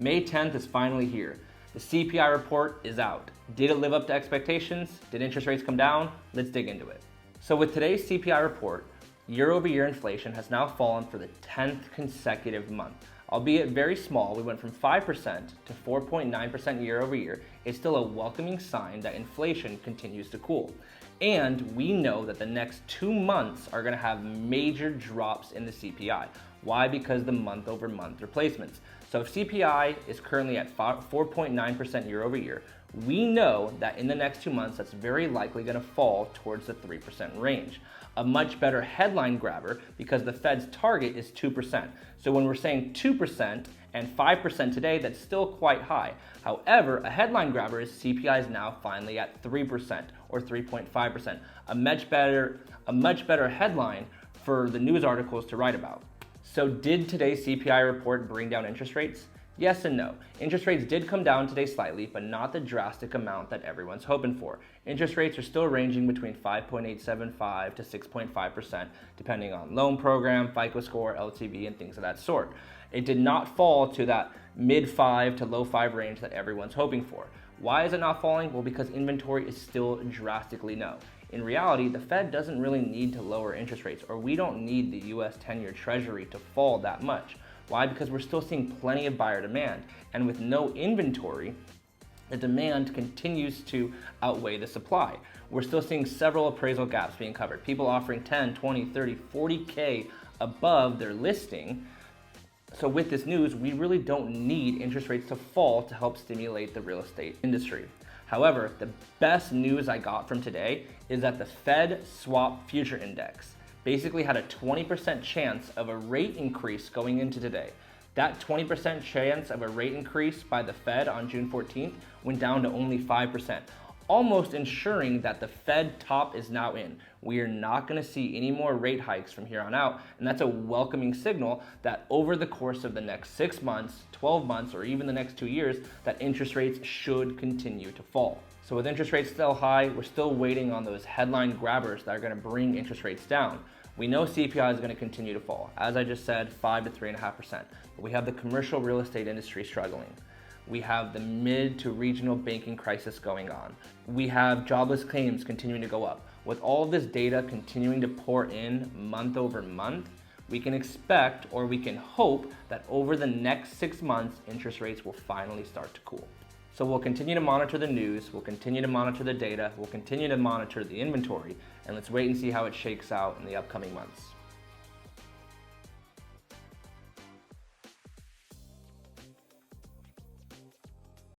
May 10th is finally here. The CPI report is out. Did it live up to expectations? Did interest rates come down? Let's dig into it. So with today's CPI report, year-over-year inflation has now fallen for the 10th consecutive month. Albeit very small, we went from 5% to 4.9% year over year. It's still a welcoming sign that inflation continues to cool. And we know that the next 2 months are gonna have major drops in the CPI. Why? Because the month over month replacements. So if CPI is currently at 4.9% year over year, we know that in the next 2 months, that's very likely gonna fall towards the 3% range. A much better headline grabber because the Fed's target is 2%. So when we're saying 2% and 5% today, that's still quite high. However, a headline grabber is CPI is now finally at 3% or 3.5%. A much better headline for the news articles to write about. So did today's CPI report bring down interest rates? Yes and no. Interest rates did come down today slightly, but not the drastic amount that everyone's hoping for. Interest rates are still ranging between 5.875 to 6.5%, depending on loan program, FICO score, LTV, and things of that sort. It did not fall to that mid 5 to low 5 range that everyone's hoping for. Why is it not falling? Well, because inventory is still drastically low. In reality, the Fed doesn't really need to lower interest rates, or we don't need the US 10-year Treasury to fall that much. Why? Because we're still seeing plenty of buyer demand. And with no inventory, the demand continues to outweigh the supply. We're still seeing several appraisal gaps being covered. People offering 10, 20, 30, 40K above their listing. So with this news, we really don't need interest rates to fall to help stimulate the real estate industry. However, the best news I got from today is that the Fed Swap Future Index basically had a 20% chance of a rate increase going into today. That 20% chance of a rate increase by the Fed on June 14th went down to only 5%, almost ensuring that the Fed top is now in. We are not gonna see any more rate hikes from here on out, and that's a welcoming signal that over the course of the next 6 months, 12 months, or even the next 2 years, that interest rates should continue to fall. So with interest rates still high, we're still waiting on those headline grabbers that are gonna bring interest rates down. We know CPI is gonna continue to fall. As I just said, 5 to 3.5%. But we have the commercial real estate industry struggling. We have the mid to regional banking crisis going on. We have jobless claims continuing to go up. With all of this data continuing to pour in month over month, we can expect, or we can hope, that over the next 6 months, interest rates will finally start to cool. So we'll continue to monitor the news, we'll continue to monitor the data, we'll continue to monitor the inventory, and let's wait and see how it shakes out in the upcoming months.